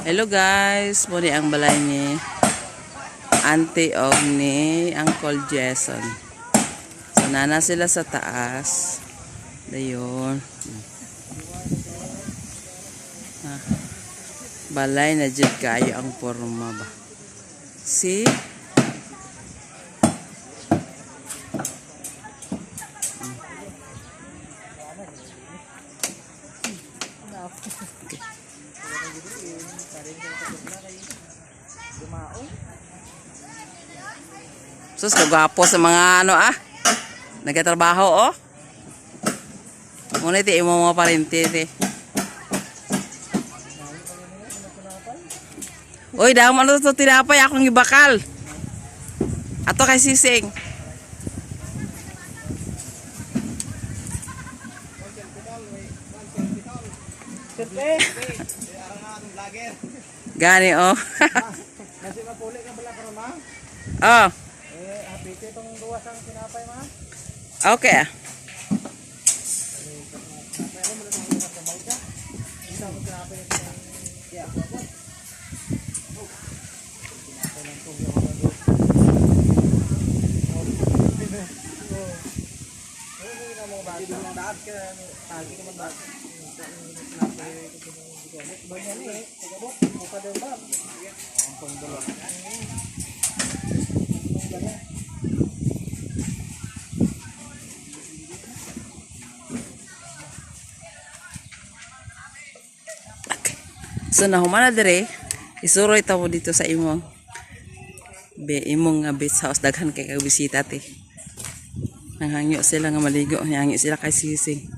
Hello guys, muli ang balay ni Auntie og ni Uncle Jason. So nana sila sa taas. Dayon. Balay na jud kayo ang forma ba. See? Sus, kagwapo sa mga ano nagtatrabaho Muna iti imo mga parente iti. Uy, dahil ano ito tinapay akong ibakal. Ato kay Sising. Gani Kasi mapuli ka bala karon ma? Apite tong duwas ang tinapay ma? Okay. So nahuman na dire, isuroy ta mo dito sa imong beach house, daghan kay kag bisita te. Nanghangyo sila nga maligo, nangangyo sila kay Sising.